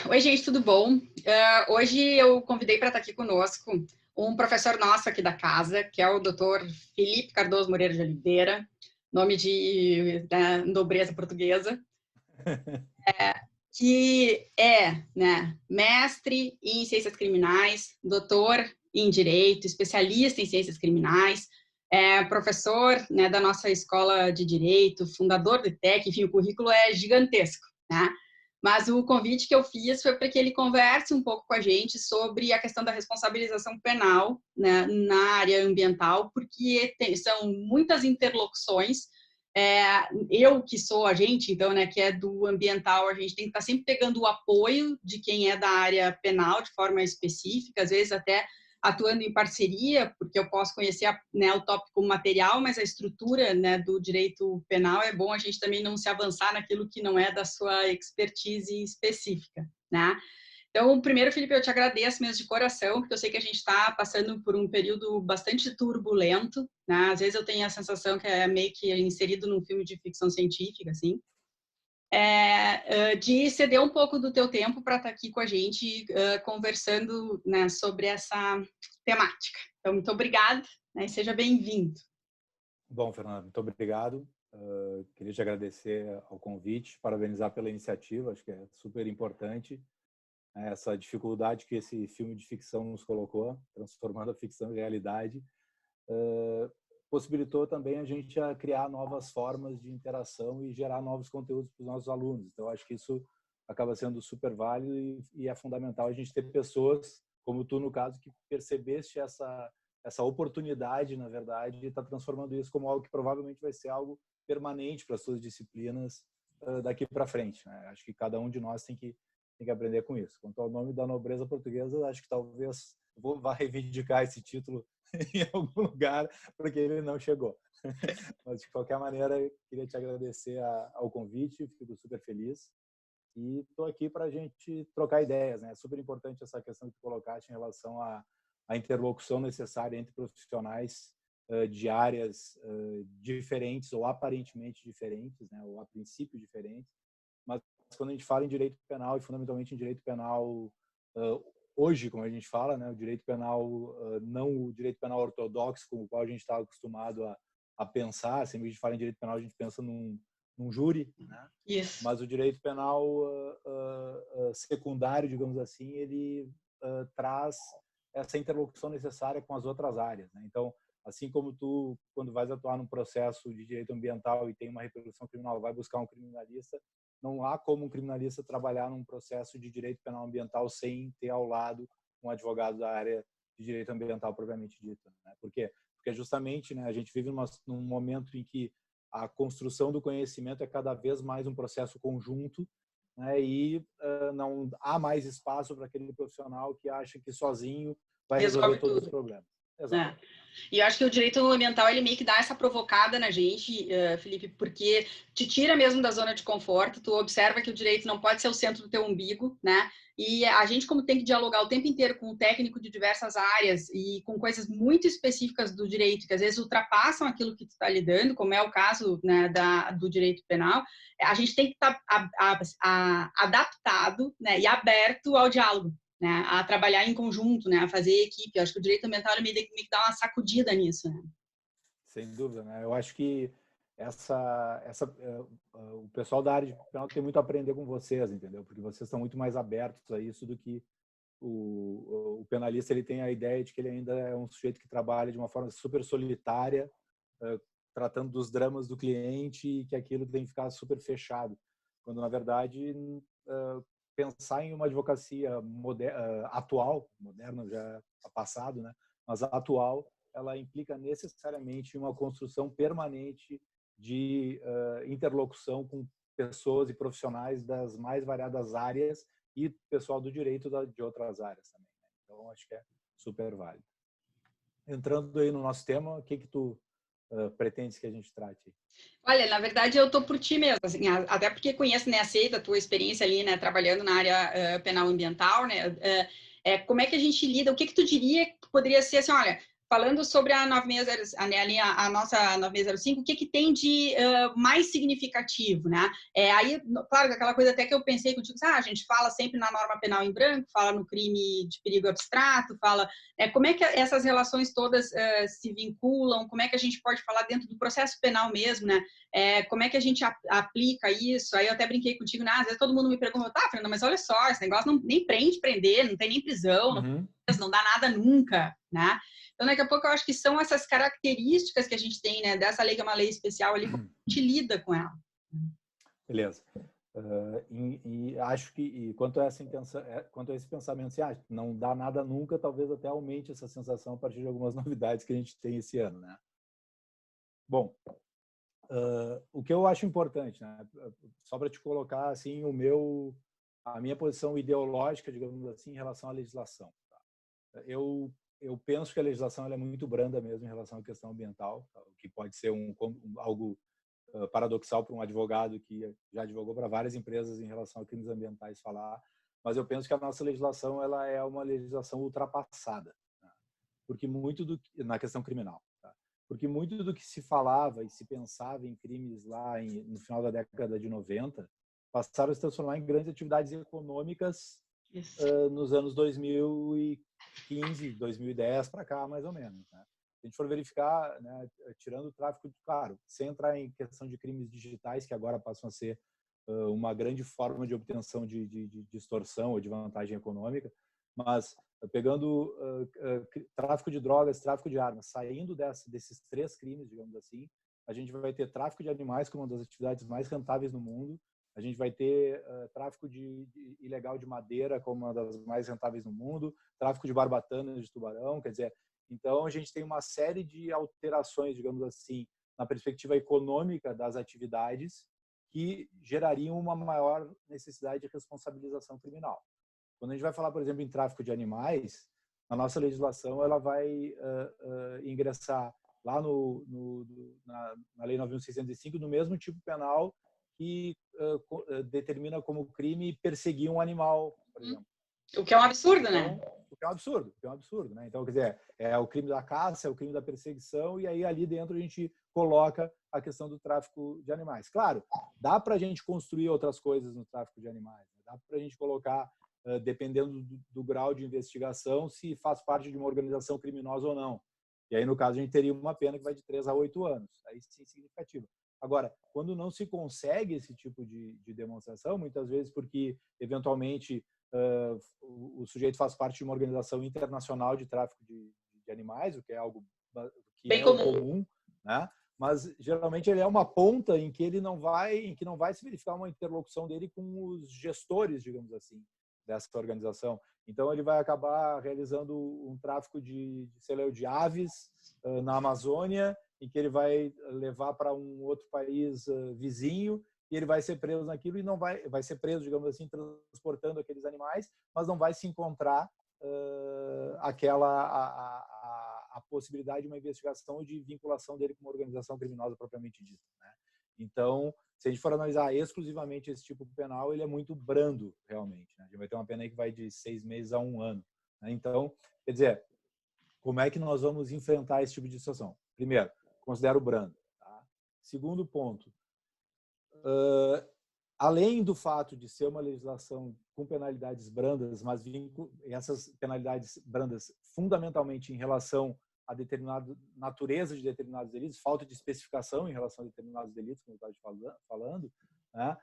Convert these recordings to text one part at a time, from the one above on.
Oi, gente, tudo bom? Hoje eu convidei para estar aqui conosco um professor nosso aqui da casa, que é o Dr. Felipe Cardoso Moreira de Oliveira, nome de nobreza portuguesa, que é, mestre em ciências criminais, doutor em direito, especialista em ciências criminais, professor, da nossa escola de direito, fundador do ITEC, enfim, o currículo é gigantesco, né? Mas o convite que eu fiz foi para que ele converse um pouco com a gente sobre a questão da responsabilização penal, né, na área ambiental, porque são muitas interlocuções. Eu que sou agente, então, que é do ambiental, a gente tem que estar sempre pegando o apoio de quem é da área penal de forma específica, às vezes até atuando em parceria, porque eu posso conhecer o tópico material, mas a estrutura, do direito penal é bom a gente também não se avançar naquilo que não é da sua expertise específica, né? Então, primeiro, Felipe, eu te agradeço mesmo de coração, porque eu sei que a gente está passando por um período bastante turbulento, né? Às vezes eu tenho a sensação que é meio que inserido num filme de ficção científica, assim, de ceder um pouco do teu tempo para estar aqui com a gente conversando, né, sobre essa temática. Então, muito obrigada, né, e seja bem-vindo. Bom, Fernando, muito obrigado. Queria te agradecer ao convite, parabenizar pela iniciativa, acho que é super importante essa dificuldade que esse filme de ficção nos colocou, transformando a ficção em realidade, possibilitou também a gente a criar novas formas de interação e gerar novos conteúdos para os nossos alunos. Então, acho que isso acaba sendo super válido e é fundamental a gente ter pessoas, como tu, no caso, que percebeste essa oportunidade, na verdade, de estar transformando isso como algo que provavelmente vai ser algo permanente para as suas disciplinas daqui para frente, né? Acho que cada um de nós tem que aprender com isso. Quanto ao nome da nobreza portuguesa, acho que talvez vá reivindicar esse título em algum lugar, porque ele não chegou. Mas, de qualquer maneira, queria te agradecer ao convite, fico super feliz. E estou aqui para a gente trocar ideias, né? É super importante essa questão que tu colocaste em relação à interlocução necessária entre profissionais de áreas diferentes ou aparentemente diferentes, né? Ou a princípio diferentes. Mas quando a gente fala em direito penal e fundamentalmente em direito penal hoje, como a gente fala, né? O direito penal, não o direito penal ortodoxo com o qual a gente está acostumado a pensar. Sempre que a gente fala em direito penal, a gente pensa num júri, né? Isso. Mas o direito penal secundário, digamos assim, ele traz essa interlocução necessária com as outras áreas, né? Então, assim como tu, quando vais atuar num processo de direito ambiental e tem uma repercussão criminal, vai buscar um criminalista, não há como um criminalista trabalhar num processo de direito penal ambiental sem ter ao lado um advogado da área de direito ambiental propriamente dito, né? Por quê? Porque justamente, né, a gente vive num momento em que a construção do conhecimento é cada vez mais um processo conjunto, né, e não há mais espaço para aquele profissional que acha que sozinho vai resolver todos os problemas. Exato. E eu acho que o direito ambiental, ele meio que dá essa provocada na gente, Felipe, porque te tira mesmo da zona de conforto, tu observa que o direito não pode ser o centro do teu umbigo, né? E a gente, como tem que dialogar o tempo inteiro com o técnico de diversas áreas e com coisas muito específicas do direito, que às vezes ultrapassam aquilo que tu está lidando, como é o caso, né, do direito penal, a gente tem que estar adaptado, né, e aberto ao diálogo, né, a trabalhar em conjunto, né, a fazer equipe. Eu acho que o direito ambiental meio que dá uma sacudida nisso, né? Sem dúvida, né? Eu acho que o pessoal da área de penal tem muito a aprender com vocês, entendeu? Porque vocês estão muito mais abertos a isso do que o penalista. Ele tem a ideia de que ele ainda é um sujeito que trabalha de uma forma super solitária, tratando dos dramas do cliente, e que aquilo tem que ficar super fechado, quando na verdade pensar em uma advocacia atual, moderna já passado, né? Mas atual, ela implica necessariamente uma construção permanente de interlocução com pessoas e profissionais das mais variadas áreas e pessoal do direito de outras áreas também, né? Então, acho que é super válido. Entrando aí no nosso tema, o que tu pretendes que a gente trate? Olha, na verdade, eu tô por ti mesmo, assim, até porque conheço, né, a tua experiência ali, né, trabalhando na área penal ambiental, né, como é que a gente lida, o que tu diria que poderia ser, assim, olha, falando sobre a 9605, a nossa 9605, o que tem de mais significativo, né? Aí, claro, aquela coisa até que eu pensei contigo, a gente fala sempre na norma penal em branco, fala no crime de perigo abstrato, fala como é que essas relações todas se vinculam, como é que a gente pode falar dentro do processo penal mesmo, né? Como é que a gente aplica isso? Aí eu até brinquei contigo, né? Às vezes todo mundo me pergunta, Fernanda, mas olha só, esse negócio nem prender, não tem nem prisão, não dá nada nunca, né? Então, daqui a pouco eu acho que são essas características que a gente tem, né? Dessa lei que é uma lei especial ali, como a gente lida com ela. Beleza. E acho que quanto a esse pensamento, não dá nada nunca, talvez até aumente essa sensação a partir de algumas novidades que a gente tem esse ano, né? Bom, o que eu acho importante, né? Só para te colocar assim a minha posição ideológica, digamos assim, em relação à legislação. Tá? Eu penso que a legislação ela é muito branda mesmo em relação à questão ambiental, tá? O que pode ser algo paradoxal para um advogado que já advogou para várias empresas em relação a crimes ambientais falar, mas eu penso que a nossa legislação ela é uma legislação ultrapassada, tá? Porque na questão criminal, tá? Porque muito do que se falava e se pensava em crimes lá no final da década de 90 passaram a se transformar em grandes atividades econômicas nos anos 2015, 2010 para cá, mais ou menos, né? Se a gente for verificar, né, tirando o tráfico, claro, sem entrar em questão de crimes digitais, que agora passam a ser uma grande forma de obtenção de extorsão ou de vantagem econômica, mas pegando tráfico de drogas, tráfico de armas, saindo desses 3 crimes, digamos assim, a gente vai ter tráfico de animais como uma das atividades mais rentáveis no mundo, a gente vai ter tráfico ilegal de madeira como uma das mais rentáveis no mundo, tráfico de barbatanas de tubarão, quer dizer, então a gente tem uma série de alterações, digamos assim, na perspectiva econômica das atividades que gerariam uma maior necessidade de responsabilização criminal. Quando a gente vai falar, por exemplo, em tráfico de animais, a nossa legislação ela vai ingressar lá na Lei 9.605 no mesmo tipo penal que determina como crime perseguir um animal, por exemplo. O que é um absurdo, então, né? O que é um absurdo, né? Então, quer dizer, é o crime da caça, é o crime da perseguição, e aí ali dentro a gente coloca a questão do tráfico de animais. Claro, dá para a gente construir outras coisas no tráfico de animais, né? Dá para a gente colocar, dependendo do grau de investigação, se faz parte de uma organização criminosa ou não. E aí, no caso, a gente teria uma pena que vai de 3 a 8 anos. Aí sim, significativo. Agora, quando não se consegue esse tipo de demonstração, muitas vezes porque, eventualmente, o sujeito faz parte de uma organização internacional de tráfico de animais, o que é algo que bem é comum, né? Mas geralmente ele é uma ponta em que não vai se verificar uma interlocução dele com os gestores, digamos assim, dessa organização. Então ele vai acabar realizando um tráfico de aves na Amazônia, em que ele vai levar para um outro país vizinho, e ele vai ser preso naquilo e não vai ser preso, digamos assim, transportando aqueles animais, mas não vai se encontrar a possibilidade de uma investigação ou de vinculação dele com uma organização criminosa propriamente dita, né? Então, se a gente for analisar exclusivamente esse tipo penal, ele é muito brando, realmente, né? A gente vai ter uma pena aí que vai de 6 meses a 1 ano, né? Então, quer dizer, como é que nós vamos enfrentar esse tipo de situação? Primeiro, considero brando. Tá? Segundo ponto, além do fato de ser uma legislação com penalidades brandas, mas essas penalidades brandas fundamentalmente em relação a determinada natureza de determinados delitos, falta de especificação em relação a determinados delitos, como eu estava falando, né?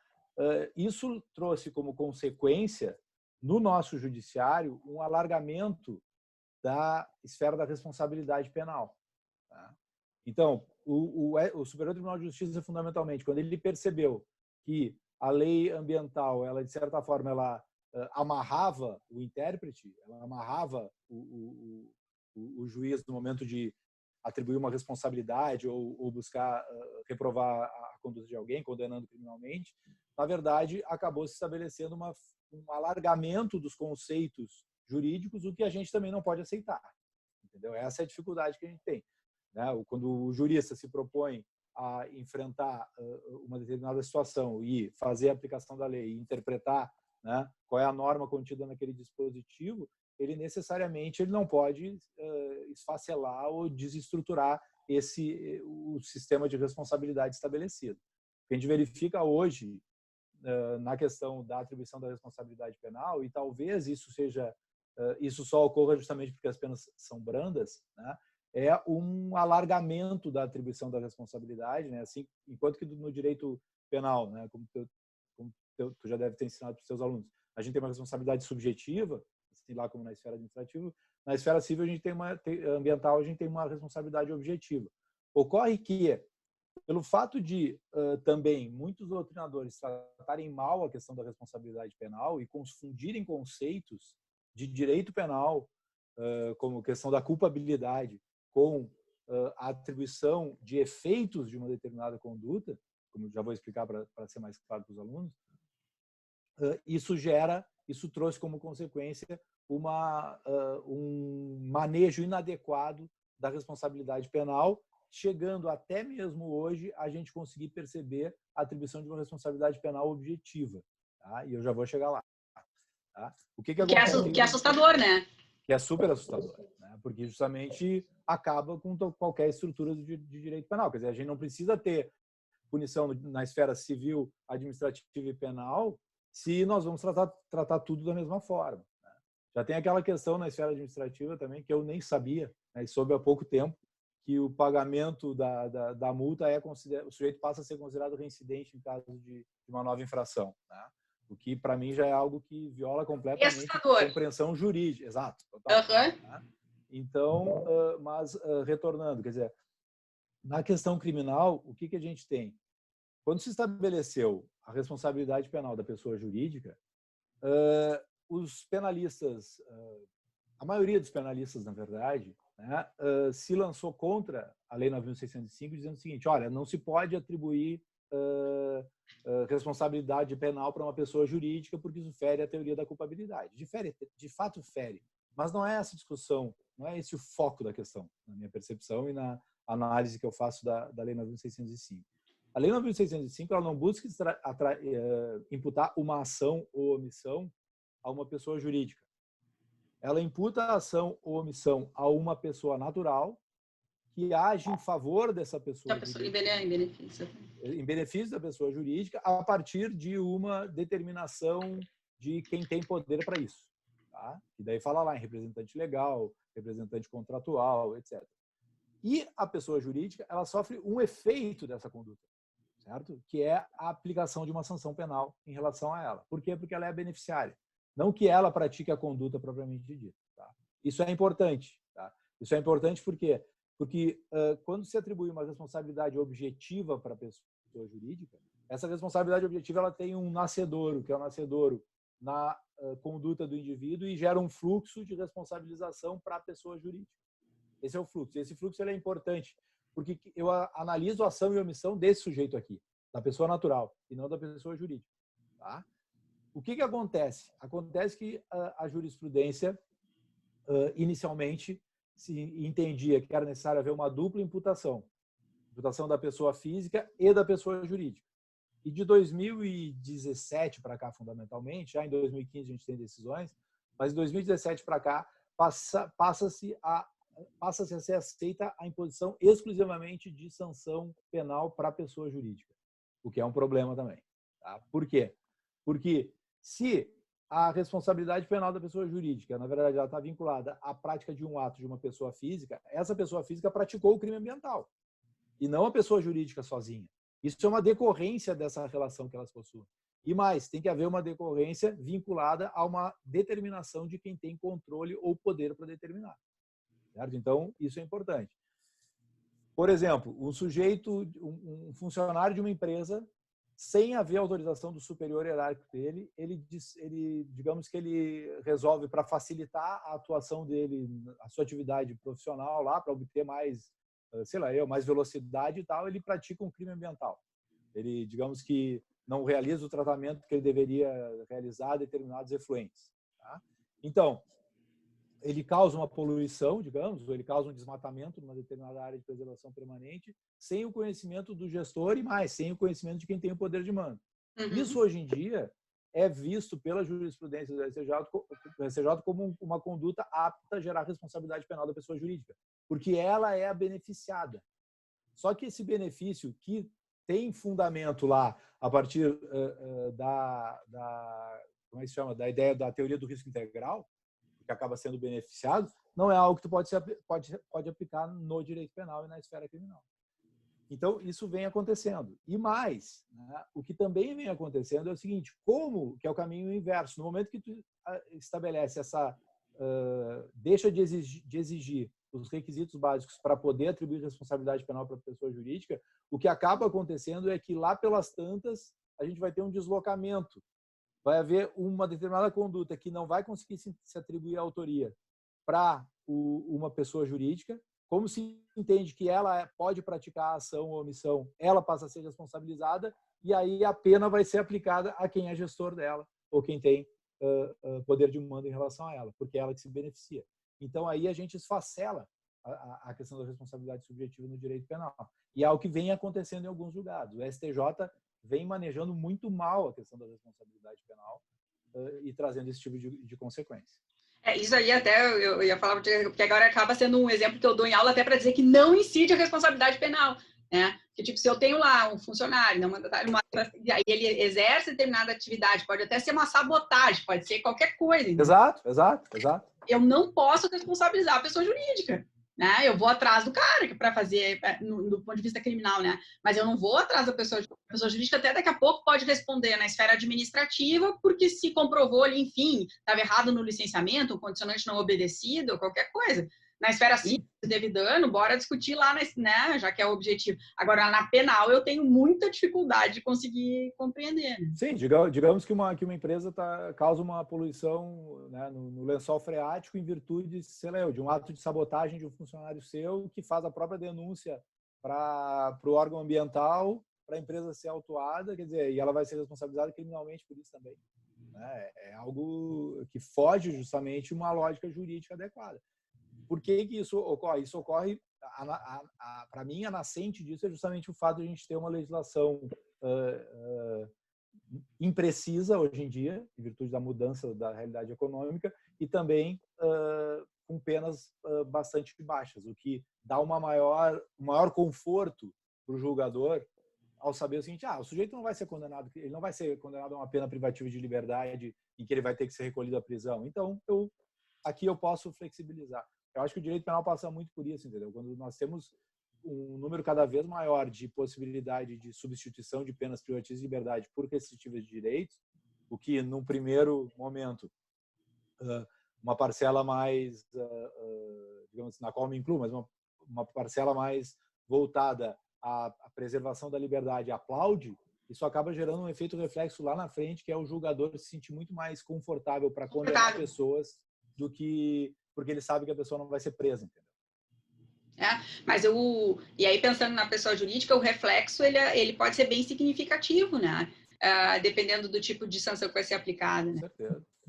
Isso trouxe como consequência, no nosso judiciário, um alargamento da esfera da responsabilidade penal. Tá? Então, o Superior Tribunal de Justiça, fundamentalmente, quando ele percebeu que a lei ambiental, ela de certa forma, ela amarrava o intérprete, ela amarrava o juiz no momento de atribuir uma responsabilidade ou buscar reprovar a conduta de alguém, condenando criminalmente, na verdade, acabou se estabelecendo um alargamento dos conceitos jurídicos, o que a gente também não pode aceitar. Entendeu? Essa é a dificuldade que a gente tem. Né? Quando o jurista se propõe a enfrentar uma determinada situação e fazer a aplicação da lei e interpretar, né, qual é a norma contida naquele dispositivo, ele necessariamente ele não pode esfacelar ou desestruturar o sistema de responsabilidade estabelecido. O que a gente verifica hoje na questão da atribuição da responsabilidade penal, e talvez isso só ocorra justamente porque as penas são brandas, né? É um alargamento da atribuição da responsabilidade, né? Assim, enquanto que no direito penal, né, como tu já deve ter ensinado para os seus alunos, a gente tem uma responsabilidade subjetiva, assim lá como na esfera administrativa, na esfera civil ambiental a gente tem uma responsabilidade objetiva. Ocorre que, pelo fato de também muitos doutrinadores tratarem mal a questão da responsabilidade penal e confundirem conceitos de direito penal, como questão da culpabilidade, com a atribuição de efeitos de uma determinada conduta, como já vou explicar para ser mais claro para os alunos, isso trouxe como consequência um manejo inadequado da responsabilidade penal, chegando até mesmo hoje a gente conseguir perceber a atribuição de uma responsabilidade penal objetiva. Tá? E eu já vou chegar lá. Tá? O que acontece? Que é assustador, né? Que é super assustador, né? Porque justamente acaba com qualquer estrutura de direito penal. Quer dizer, a gente não precisa ter punição na esfera civil, administrativa e penal se nós vamos tratar tudo da mesma forma. Né? Já tem aquela questão na esfera administrativa também, que eu nem sabia, né, e soube há pouco tempo, que o pagamento da multa o sujeito passa a ser considerado reincidente em caso de uma nova infração. Né? O que, para mim, já é algo que viola completamente a compreensão jurídica. Exato. Total, né? Então, mas retornando, quer dizer, na questão criminal, o que a gente tem? Quando se estabeleceu a responsabilidade penal da pessoa jurídica, os penalistas, a maioria dos penalistas, na verdade, né, se lançou contra a Lei 9.605, dizendo o seguinte: olha, não se pode atribuir responsabilidade penal para uma pessoa jurídica porque isso fere a teoria da culpabilidade. De fato fere, mas não é essa discussão, não é esse o foco da questão, na minha percepção e na análise que eu faço da Lei 9.605. A Lei 9.605 ela não busca imputar uma ação ou omissão a uma pessoa jurídica. Ela imputa a ação ou omissão a uma pessoa natural que age em favor dessa pessoa jurídica, em benefício da pessoa jurídica, a partir de uma determinação de quem tem poder para isso. Tá? E daí fala lá em representante legal, representante contratual, etc. E a pessoa jurídica ela sofre um efeito dessa conduta, certo? Que é a aplicação de uma sanção penal em relação a ela. Por quê? Porque ela é a beneficiária. Não que ela pratique a conduta propriamente dita. Tá? Isso é importante. Tá? Isso é importante por quê? Porque quando se atribui uma responsabilidade objetiva para a pessoa jurídica, essa responsabilidade objetiva ela tem um nascedouro, que é o nascedouro na conduta do indivíduo e gera um fluxo de responsabilização para a pessoa jurídica. Esse é o fluxo. Esse fluxo ele é importante, porque eu analiso a ação e omissão desse sujeito aqui, da pessoa natural, e não da pessoa jurídica. Tá? O que acontece? Acontece que a jurisprudência, inicialmente, se entendia que era necessário haver uma dupla imputação da pessoa física e da pessoa jurídica. E de 2017 para cá, fundamentalmente, já em 2015 a gente tem decisões, mas de 2017 para cá passa-se a ser aceita a imposição exclusivamente de sanção penal para a pessoa jurídica, o que é um problema também. Tá? Por quê? Porque se a responsabilidade penal da pessoa jurídica, na verdade, ela está vinculada à prática de um ato de uma pessoa física, essa pessoa física praticou o crime ambiental e não a pessoa jurídica sozinha. Isso é uma decorrência dessa relação que elas possuem. E mais, tem que haver uma decorrência vinculada a uma determinação de quem tem controle ou poder para determinar. Certo? Então, isso é importante. Por exemplo, um funcionário de uma empresa, sem haver autorização do superior hierárquico dele, ele digamos que ele resolve, para facilitar a atuação dele, a sua atividade profissional lá, para obter mais, mais velocidade e tal, ele pratica um crime ambiental. Ele, digamos que, não realiza o tratamento que ele deveria realizar a determinados efluentes. Tá? Então, ele causa uma poluição, digamos, ou ele causa um desmatamento numa determinada área de preservação permanente, sem o conhecimento do gestor e mais, sem o conhecimento de quem tem o poder de mando. Isso, hoje em dia, é visto pela jurisprudência do STJ como uma conduta apta a gerar responsabilidade penal da pessoa jurídica, porque ela é a beneficiada. Só que esse benefício que tem fundamento lá a partir como é que se chama? Da ideia da teoria do risco integral, que acaba sendo beneficiado, não é algo que tu pode aplicar no direito penal e na esfera criminal. Então, isso vem acontecendo. E mais, né, o que também vem acontecendo é o seguinte, que é o caminho inverso. No momento que tu estabelece deixa de exigir os requisitos básicos para poder atribuir responsabilidade penal para a pessoa jurídica, o que acaba acontecendo é que lá pelas tantas a gente vai ter um deslocamento. Vai haver uma determinada conduta que não vai conseguir se atribuir a autoria para uma pessoa jurídica, como se entende que ela pode praticar a ação ou omissão, ela passa a ser responsabilizada e aí a pena vai ser aplicada a quem é gestor dela ou quem tem poder de mando em relação a ela, porque é ela que se beneficia. Então aí a gente esfacela a questão da responsabilidade subjetiva no direito penal. E é algo que vem acontecendo em alguns julgados. O STJ vem manejando muito mal a questão da responsabilidade penal e trazendo esse tipo de consequência. Isso aí até eu ia falar, porque agora acaba sendo um exemplo que eu dou em aula até para dizer que não incide a responsabilidade penal, né? Que, tipo, se eu tenho lá um funcionário, e aí ele exerce determinada atividade, pode até ser uma sabotagem, pode ser qualquer coisa. Entendeu? Exato. Eu não posso responsabilizar a pessoa jurídica, né? Eu vou atrás do cara para fazer, do ponto de vista criminal, né? Mas eu não vou atrás da pessoa jurídica, até daqui a pouco pode responder na esfera administrativa, porque se comprovou ali, enfim, estava errado no licenciamento, o condicionante não obedecido, ou qualquer coisa. Na esfera civil, se teve dano, bora discutir lá, né? Já que é o objetivo. Agora, na penal, eu tenho muita dificuldade de conseguir compreender. Né? Sim, digamos que uma empresa causa uma poluição, né, no lençol freático em virtude, sei lá, de um ato de sabotagem de um funcionário seu que faz a própria denúncia para o órgão ambiental, para a empresa ser autuada, quer dizer, e ela vai ser responsabilizada criminalmente por isso também. Né? É algo que foge justamente uma lógica jurídica adequada. Por que isso ocorre? Isso ocorre, para mim, a nascente disso é justamente o fato de a gente ter uma legislação imprecisa hoje em dia, em virtude da mudança da realidade econômica, e também com penas bastante baixas, o que dá um maior conforto para o julgador ao saber o seguinte, o sujeito não vai ser condenado, ele não vai ser condenado a uma pena privativa de liberdade em que ele vai ter que ser recolhido à prisão. Então, aqui eu posso flexibilizar. Eu acho que o direito penal passa muito por isso, entendeu? Quando nós temos um número cada vez maior de possibilidade de substituição de penas privativas de liberdade por restritivas de direitos, o que, num primeiro momento, uma parcela mais, digamos assim, na qual me incluo, mas uma parcela mais voltada à preservação da liberdade aplaude, isso acaba gerando um efeito reflexo lá na frente, que é o julgador se sentir muito mais confortável para condenar pessoas do que porque ele sabe que a pessoa não vai ser presa, entendeu? Mas e aí pensando na pessoa jurídica, o reflexo ele pode ser bem significativo, né? Dependendo do tipo de sanção que vai ser aplicada. Né?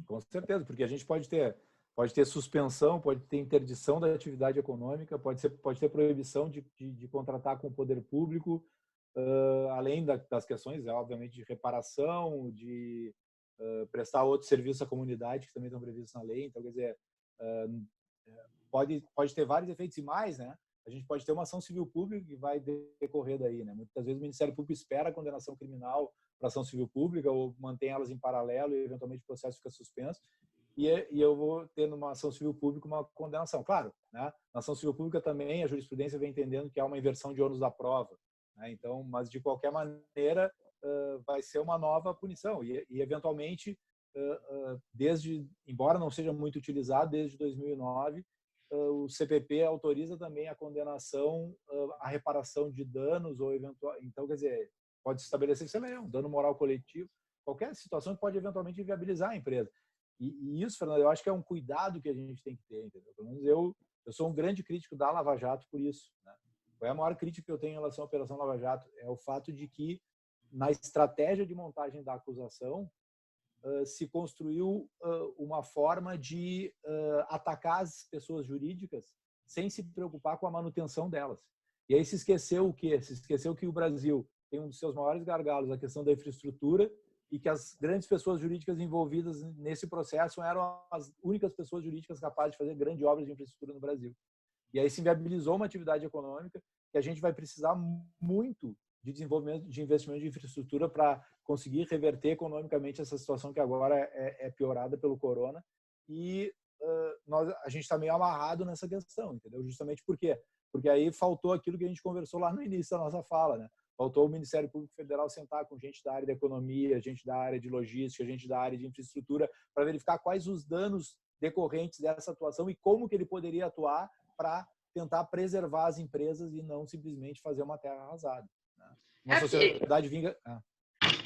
Com certeza, porque a gente pode ter suspensão, pode ter interdição da atividade econômica, pode ter proibição de contratar com o poder público, além das questões, obviamente, de reparação, de prestar outros serviços à comunidade que também estão previstos na lei. Então, quer dizer, pode ter vários efeitos e mais, né? A gente pode ter uma ação civil pública que vai decorrer daí, né? Muitas vezes o Ministério Público espera a condenação criminal para ação civil pública ou mantém elas em paralelo e eventualmente o processo fica suspenso. E eu vou ter numa ação civil pública uma condenação. Claro, né? Na ação civil pública também a jurisprudência vem entendendo que há uma inversão de ônus da prova. Né? Então, mas de qualquer maneira vai ser uma nova punição e eventualmente, embora não seja muito utilizado desde 2009, o CPP autoriza também a condenação, a reparação de danos ou eventual. Então, quer dizer, pode se estabelecer, sei lá, um dano moral coletivo, qualquer situação que pode eventualmente inviabilizar a empresa. E isso, Fernando, eu acho que é um cuidado que a gente tem que ter, entendeu? Pelo menos eu sou um grande crítico da Lava Jato por isso. Né? Qual é a maior crítica que eu tenho em relação à Operação Lava Jato? É o fato de que, na estratégia de montagem da acusação, se construiu uma forma de atacar as pessoas jurídicas sem se preocupar com a manutenção delas. E aí se esqueceu o quê? Se esqueceu que o Brasil tem um dos seus maiores gargalos, a questão da infraestrutura, e que as grandes pessoas jurídicas envolvidas nesse processo eram as únicas pessoas jurídicas capazes de fazer grandes obras de infraestrutura no Brasil. E aí se viabilizou uma atividade econômica que a gente vai precisar muito de desenvolvimento, de investimento de infraestrutura para conseguir reverter economicamente essa situação que agora é piorada pelo corona. E a gente está meio amarrado nessa questão, entendeu? Justamente por quê? Porque aí faltou aquilo que a gente conversou lá no início da nossa fala, né? Faltou o Ministério Público Federal sentar com gente da área da economia, gente da área de logística, gente da área de infraestrutura, para verificar quais os danos decorrentes dessa atuação e como que ele poderia atuar para tentar preservar as empresas e não simplesmente fazer uma terra arrasada, né? Uma sociedade vinga...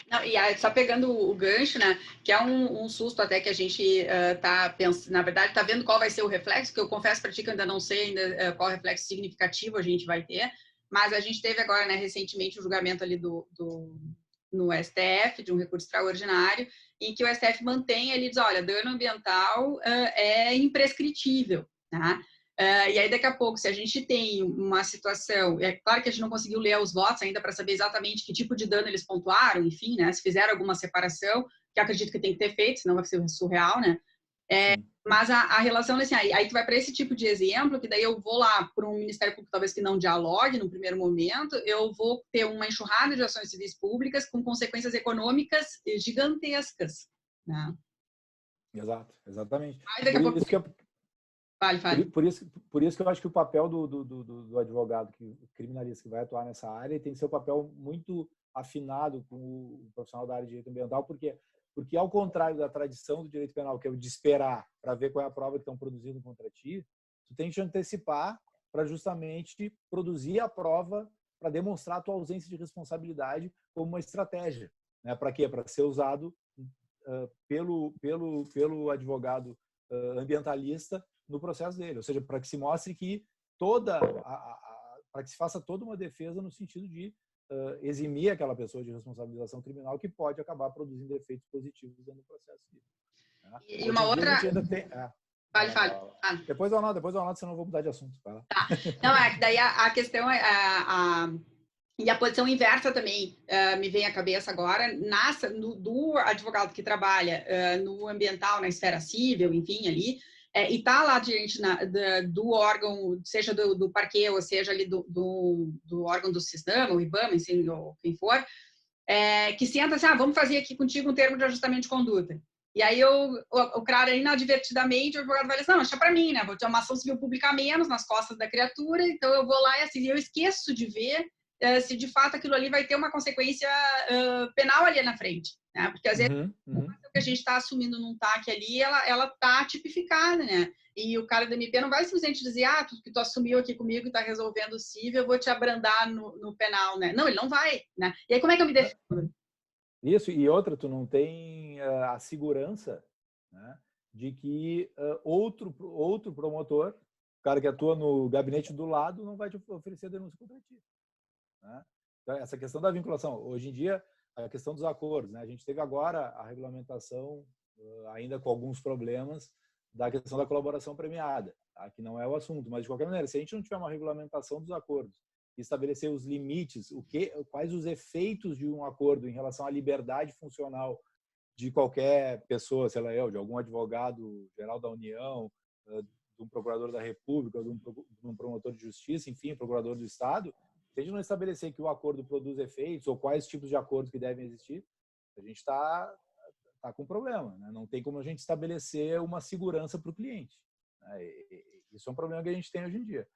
Não, e aí, só pegando o gancho, né, que é um susto até que a gente tá pensando, na verdade, tá vendo qual vai ser o reflexo, que eu confesso para ti que eu ainda não sei ainda qual reflexo significativo a gente vai ter, mas a gente teve agora, né, recentemente, o julgamento ali no STF, de um recurso extraordinário, em que o STF mantém, ele diz, olha, dano ambiental é imprescritível, tá? E aí, daqui a pouco, se a gente tem uma situação... É claro que a gente não conseguiu ler os votos ainda para saber exatamente que tipo de dano eles pontuaram, enfim, né? Se fizeram alguma separação, que acredito que tem que ter feito, senão vai ser surreal, né? Mas a relação, assim, aí tu vai para esse tipo de exemplo, que daí eu vou lá para um Ministério Público, talvez que não dialogue no primeiro momento, eu vou ter uma enxurrada de ações civis públicas com consequências econômicas gigantescas, né? Exato, exatamente. Aí, daqui a pouco... Fale. Por isso que eu acho que o papel do advogado criminalista que vai atuar nessa área tem que ser um papel muito afinado com o profissional da área de direito ambiental, porque ao contrário da tradição do direito penal, que é o de esperar para ver qual é a prova que estão produzindo contra ti, tu tem que te antecipar para justamente produzir a prova para demonstrar a tua ausência de responsabilidade como uma estratégia, né? Para quê? Para ser usado pelo advogado ambientalista no processo dele, ou seja, para que se mostre que para que se faça toda uma defesa no sentido de eximir aquela pessoa de responsabilização criminal que pode acabar produzindo efeitos positivos dentro do processo dele. Né? E uma outra... Fale. Depois eu anoto, senão eu vou mudar de assunto. Tá? Não, é que daí a questão é... E a posição inversa também me vem à cabeça agora, do advogado que trabalha no ambiental, na esfera civil, enfim, ali, e está lá diante do órgão, seja do parquê, ou seja ali do órgão do CISDAM, o IBAMA, enfim, ou quem for, que senta assim, vamos fazer aqui contigo um termo de ajustamento de conduta. E aí o cara, inadvertidamente, o advogado vai dizer, não, deixa para mim, né? Vou ter uma ação civil pública a menos nas costas da criatura, então eu vou lá e assim, eu esqueço de ver se de fato aquilo ali vai ter uma consequência penal ali na frente, né? Porque às vezes o que a gente está assumindo num TAC ali, ela está tipificada, né? E o cara do MP não vai simplesmente dizer, que tu assumiu aqui comigo e está resolvendo o civil, eu vou te abrandar no penal, né? Não, ele não vai, né? E aí como é que eu me defendo? Isso, e outra, tu não tem a segurança, né, de que outro promotor, o cara que atua no gabinete do lado, não vai te oferecer denúncia contra ti. Né? Então, essa questão da vinculação, hoje em dia, a questão dos acordos, né? A gente teve agora a regulamentação, ainda com alguns problemas, da questão da colaboração premiada, tá? Que não é o assunto, mas de qualquer maneira, se a gente não tiver uma regulamentação dos acordos, estabelecer os limites, quais os efeitos de um acordo em relação à liberdade funcional de qualquer pessoa, sei lá de algum advogado geral da União, de um procurador da República, de um promotor de justiça, enfim, procurador do Estado, se a gente não estabelecer que o acordo produz efeitos ou quais tipos de acordos que devem existir, a gente está com problema, né? Não tem como a gente estabelecer uma segurança para o cliente. Isso é um problema que a gente tem hoje em dia.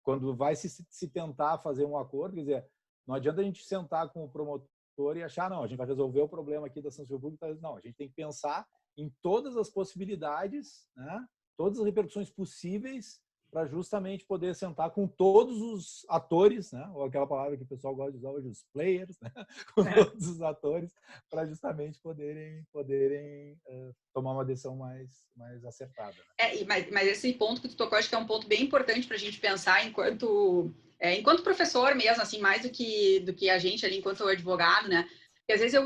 Quando vai se tentar fazer um acordo, quer dizer, não adianta a gente sentar com o promotor e achar, não, a gente vai resolver o problema aqui da ação civil pública. Não, a gente tem que pensar em todas as possibilidades, né? Todas as repercussões possíveis para justamente poder sentar com todos os atores, né? Ou aquela palavra que o pessoal gosta de usar hoje, os players, né? Com todos os atores, para justamente poderem tomar uma decisão mais acertada. Né? Mas esse ponto que tu tocou, acho que é um ponto bem importante para a gente pensar enquanto professor mesmo, assim, mais do que a gente ali enquanto advogado, né? Porque às vezes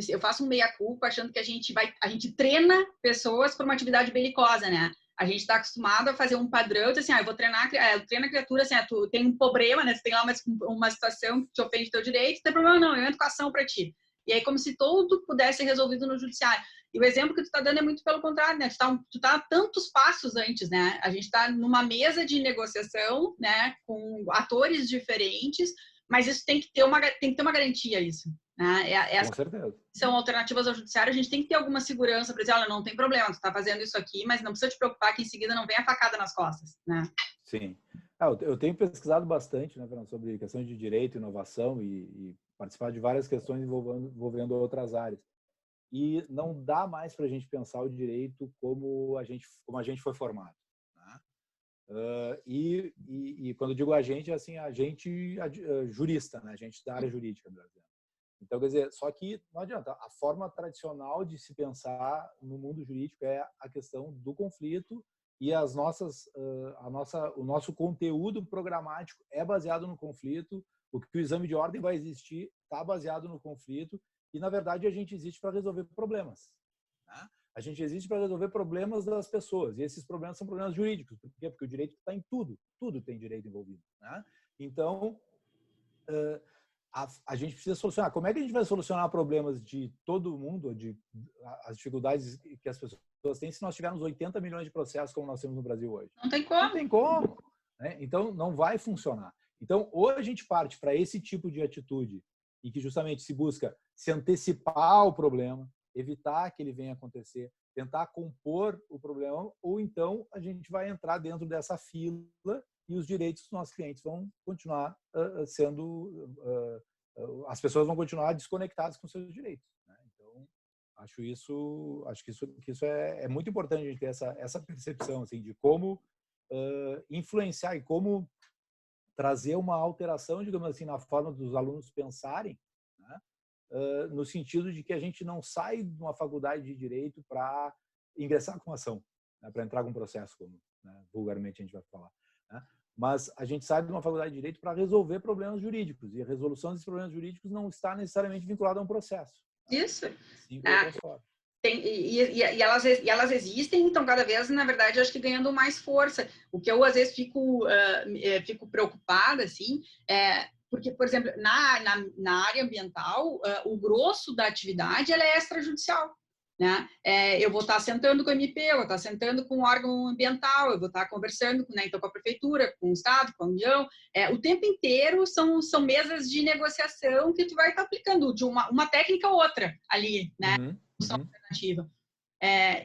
eu faço um meia-culpa achando que a gente treina pessoas para uma atividade belicosa, né? A gente está acostumado a fazer um padrão, assim, eu treino a criatura, assim, tu tem um problema, né? Tu tem lá uma situação que te ofende teu direito, não tem problema não, eu entro com a ação para ti. E aí como se tudo pudesse ser resolvido no judiciário. E o exemplo que tu está dando é muito pelo contrário, né? Tu tá tantos passos antes, né? A gente está numa mesa de negociação, né? Com atores diferentes, mas isso tem que ter uma garantia, isso. Né? Com certeza. São alternativas ao judiciário, a gente tem que ter alguma segurança para dizer, olha, não tem problema, tu está fazendo isso aqui, mas não precisa te preocupar que em seguida não vem a facada nas costas, né? Sim. Eu tenho pesquisado bastante, né, Fernando, sobre questões de direito, inovação e participar de várias questões envolvendo outras áreas. E não dá mais para a gente pensar o direito como a gente foi formado. Né? E quando eu digo a gente, é assim, a gente jurista, né? A gente da área jurídica, por exemplo. Então, quer dizer, só que não adianta. A forma tradicional de se pensar no mundo jurídico é a questão do conflito e o nosso conteúdo programático é baseado no conflito. O que o exame de ordem vai existir está baseado no conflito e, na verdade, a gente existe para resolver problemas. Né? A gente existe para resolver problemas das pessoas e esses problemas são problemas jurídicos. Por quê? Porque o direito está em tudo. Tudo tem direito envolvido. Né? Então, a gente precisa solucionar. Como é que a gente vai solucionar problemas de todo mundo, as dificuldades que as pessoas têm, se nós tivermos 80 milhões de processos como nós temos no Brasil hoje? Não tem como. Não tem como. Né? Então, não vai funcionar. Então, ou a gente parte para esse tipo de atitude em que justamente se busca se antecipar ao problema, evitar que ele venha acontecer, tentar compor o problema, ou então a gente vai entrar dentro dessa fila e os direitos dos nossos clientes vão continuar as pessoas vão continuar desconectadas com seus direitos. Né? Então, acho que isso é muito importante a gente ter essa percepção assim, de como influenciar e como trazer uma alteração, digamos assim, na forma dos alunos pensarem, né? No sentido de que a gente não sai de uma faculdade de direito para ingressar com ação, né? Para entrar com processo, como, né, vulgarmente a gente vai falar. Né? Mas a gente sai de uma faculdade de direito para resolver problemas jurídicos e a resolução desses problemas jurídicos não está necessariamente vinculada a um processo. Tá? Isso. Sim, de outras formas. E elas existem, então cada vez, na verdade, acho que ganhando mais força. O que eu às vezes fico preocupada, assim, porque, por exemplo, na área ambiental, o grosso da atividade ela é extrajudicial. Né? Eu vou estar sentando com o MP, eu vou estar sentando com o órgão ambiental, eu vou estar conversando, né, então, com a prefeitura, com o Estado, com a União. O tempo inteiro são mesas de negociação que tu vai estar aplicando de uma técnica ou outra ali, né? Alternativa.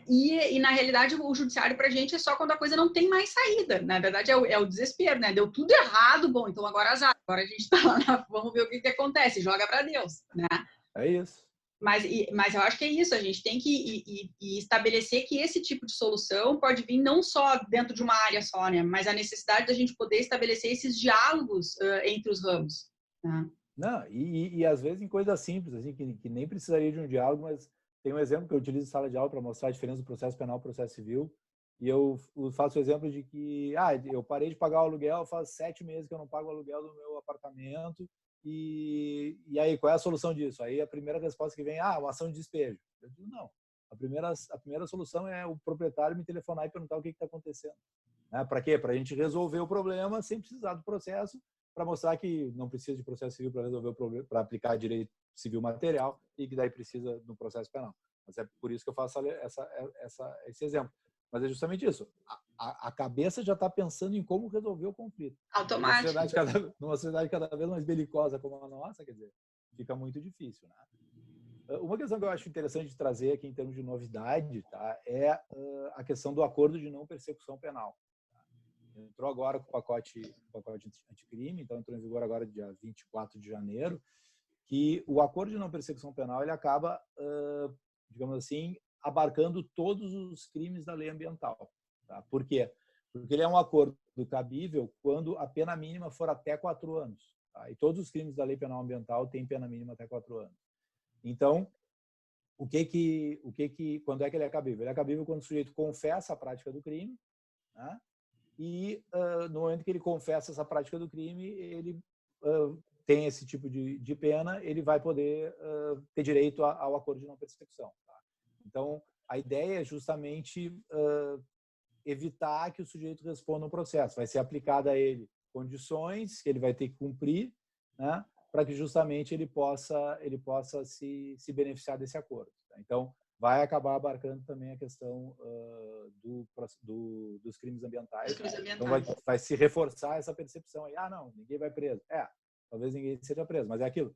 E na realidade o judiciário para a gente é só quando a coisa não tem mais saída. Na verdade é o desespero, né? Deu tudo errado, bom, então agora azar. Agora a gente está lá, vamos ver o que acontece, joga para Deus, né? É isso. Mas eu acho que é isso, a gente tem que estabelecer que esse tipo de solução pode vir não só dentro de uma área só, né? Mas a necessidade da gente poder estabelecer esses diálogos entre os ramos. Né? Não, e às vezes em coisas simples, assim, que nem precisaria de um diálogo, mas tem um exemplo que eu utilizo em sala de aula para mostrar a diferença do processo penal e processo civil. E eu faço o exemplo de que eu parei de pagar o aluguel, faz 7 meses que eu não pago o aluguel do meu apartamento. E aí, qual é a solução disso? Aí a primeira resposta que vem, uma ação de despejo. Eu digo, não. A primeira solução é o proprietário me telefonar e perguntar o que está acontecendo. Né? Para quê? Para a gente resolver o problema sem precisar do processo, para mostrar que não precisa de processo civil para resolver o problema, para aplicar direito civil material e que daí precisa do processo penal. Mas é por isso que eu faço esse exemplo. Mas é justamente isso. A cabeça já está pensando em como resolver o conflito. Automático. Numa sociedade cada vez mais belicosa como a nossa, quer dizer, fica muito difícil. Né? Uma questão que eu acho interessante de trazer aqui em termos de novidade, tá, é a questão do acordo de não persecução penal. Entrou agora com o pacote anticrime, então entrou em vigor agora dia 24 de janeiro, que o acordo de não persecução penal ele acaba, digamos assim, abarcando todos os crimes da lei ambiental. Tá? Por quê? Porque ele é um acordo cabível quando a pena mínima for até 4 anos. Tá? E todos os crimes da lei penal ambiental têm pena mínima até 4 anos. Então, quando é que ele é cabível? Ele é cabível quando o sujeito confessa a prática do crime, né? E no momento que ele confessa essa prática do crime, ele tem esse tipo de pena, ele vai poder ter direito ao acordo de não persecução. Tá? Então, a ideia é justamente evitar que o sujeito responda um processo. Vai ser aplicada a ele condições que ele vai ter que cumprir, né? para que justamente ele possa se beneficiar desse acordo. Tá? Então, vai acabar abarcando também a questão dos crimes ambientais. Então, vai se reforçar essa percepção aí. Não, ninguém vai preso. Talvez ninguém seja preso, mas é aquilo.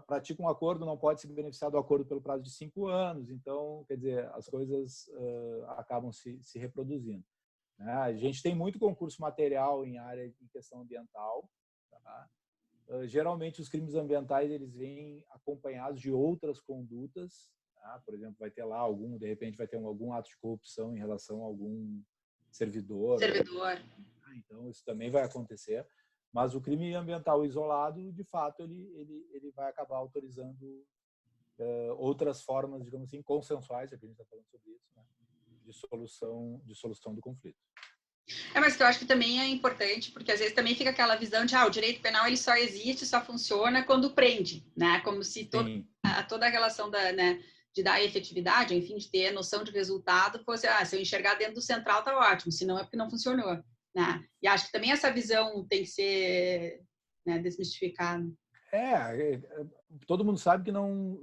Pratica um acordo, não pode se beneficiar do acordo pelo prazo de 5 anos. Então, quer dizer, as coisas acabam se reproduzindo. Né? A gente tem muito concurso material em área em questão ambiental. Tá? Geralmente, os crimes ambientais eles vêm acompanhados de outras condutas. Tá? Por exemplo, vai ter lá de repente vai ter algum ato de corrupção em relação a algum servidor. Então, isso também vai acontecer. Mas o crime ambiental isolado, de fato, ele vai acabar autorizando outras formas, digamos assim, consensuais, aqui a gente está falando sobre isso, né? de solução do conflito. Mas que eu acho que também é importante, porque às vezes também fica aquela visão de o direito penal ele só existe, só funciona quando prende, né? Como se toda a relação de dar efetividade, enfim, de ter noção de resultado, fosse, se eu enxergar dentro do central tá ótimo, senão é porque não funcionou. Né? E acho que também essa visão tem que ser desmistificada. Todo mundo sabe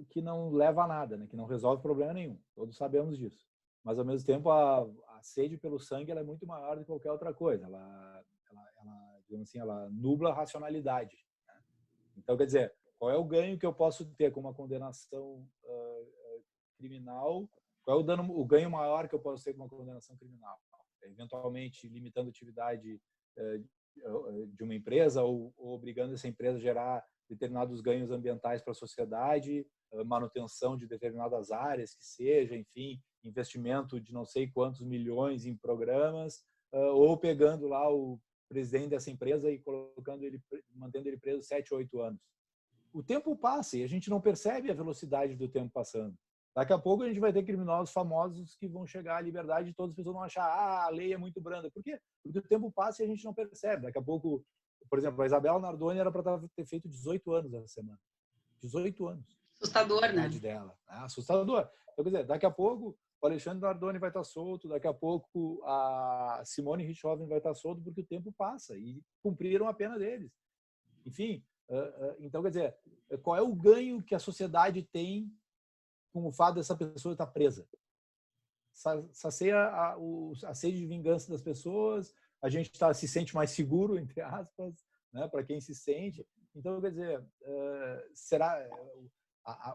que não leva a nada, né? Que não resolve problema nenhum. Todos sabemos disso. Mas, ao mesmo tempo, a sede pelo sangue ela é muito maior do que qualquer outra coisa. Digamos assim, ela nubla a racionalidade. Né? Então, quer dizer, qual é o ganho que eu posso ter com uma condenação criminal? Qual é o ganho maior que eu posso ter com uma condenação criminal? Eventualmente limitando a atividade de uma empresa ou obrigando essa empresa a gerar determinados ganhos ambientais para a sociedade, manutenção de determinadas áreas que seja, enfim, investimento de não sei quantos milhões em programas, ou pegando lá o presidente dessa empresa e mantendo ele preso 7, 8 anos. O tempo passa e a gente não percebe a velocidade do tempo passando. Daqui a pouco a gente vai ter criminosos famosos que vão chegar à liberdade e todas as pessoas vão achar a lei é muito branda. Por quê? Porque o tempo passa e a gente não percebe. Daqui a pouco, por exemplo, a Isabela Nardoni era para ter feito 18 anos essa semana. 18 anos. Assustador, né? A idade dela. Assustador. Então, quer dizer, daqui a pouco o Alexandre Nardoni vai estar solto, daqui a pouco a Simone Richthofen vai estar solto, porque o tempo passa e cumpriram a pena deles. Enfim, então, quer dizer, qual é o ganho que a sociedade tem com o fato dessa pessoa estar presa? Sacia a sede de vingança das pessoas, a gente se sente mais seguro, entre aspas, né, para quem se sente. Então, quer dizer, será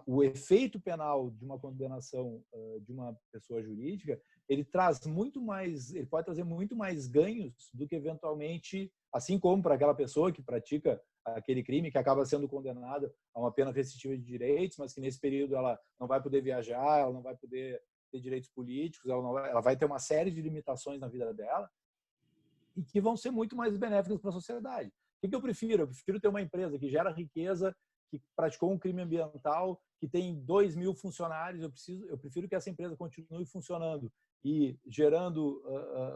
o efeito penal de uma condenação de uma pessoa jurídica, ele pode trazer muito mais ganhos do que eventualmente, assim como para aquela pessoa que pratica aquele crime, que acaba sendo condenada a uma pena restritiva de direitos, mas que nesse período ela não vai poder viajar, ela não vai poder ter direitos políticos, ela vai ter uma série de limitações na vida dela e que vão ser muito mais benéficas para a sociedade. O que eu prefiro? Eu prefiro ter uma empresa que gera riqueza, que praticou um crime ambiental, que tem 2.000 funcionários. Eu prefiro que essa empresa continue funcionando e gerando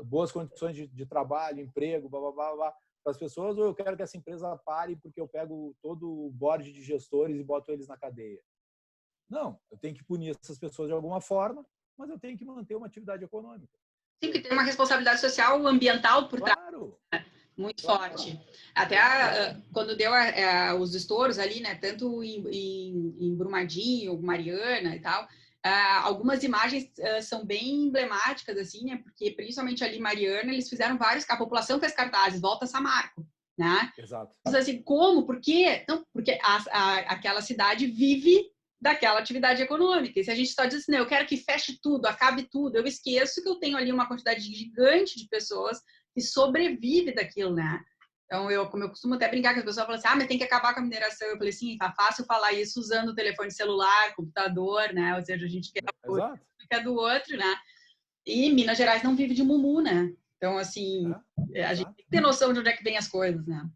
boas condições de trabalho, emprego, blá, blá, blá, blá, para as pessoas, ou eu quero que essa empresa pare porque eu pego todo o board de gestores e boto eles na cadeia. Não, eu tenho que punir essas pessoas de alguma forma, mas eu tenho que manter uma atividade econômica. Sim, que tem uma responsabilidade social, ambiental por trás. Claro. Muito forte. Até quando deu os estouros ali, né, tanto em Brumadinho, Mariana e tal, algumas imagens são bem emblemáticas, assim, né, porque principalmente ali Mariana, eles fizeram a população fez cartazes, volta Samarco, né? Exato. Mas assim, como? Por quê? Não, porque aquela cidade vive daquela atividade econômica. E se a gente só diz assim, eu quero que feche tudo, acabe tudo, eu esqueço que eu tenho ali uma quantidade gigante de pessoas que sobrevive daquilo, né? Então, como eu costumo até brincar com as pessoas, falam assim, mas tem que acabar com a mineração. Eu falei assim, tá fácil falar isso usando o telefone celular, computador, né? Ou seja, a gente quer do outro, né? E Minas Gerais não vive de mumu, né? Então, assim, a gente tem que ter noção de onde é que vem as coisas, né?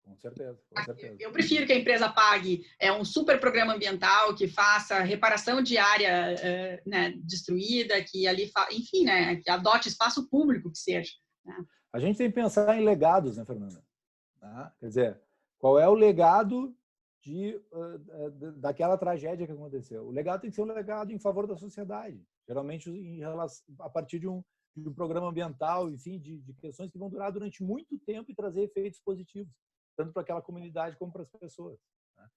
Com certeza, com certeza. Eu prefiro que a empresa pague um super programa ambiental, que faça reparação de área destruída, que ali, enfim, né, que adote espaço público que seja. Né? A gente tem que pensar em legados, né, Fernanda? Quer dizer, qual é o legado daquela tragédia que aconteceu? O legado tem que ser um legado em favor da sociedade, geralmente a partir de um programa ambiental, enfim, de questões que vão durar durante muito tempo e trazer efeitos positivos. tanto para aquela comunidade como para as pessoas, né?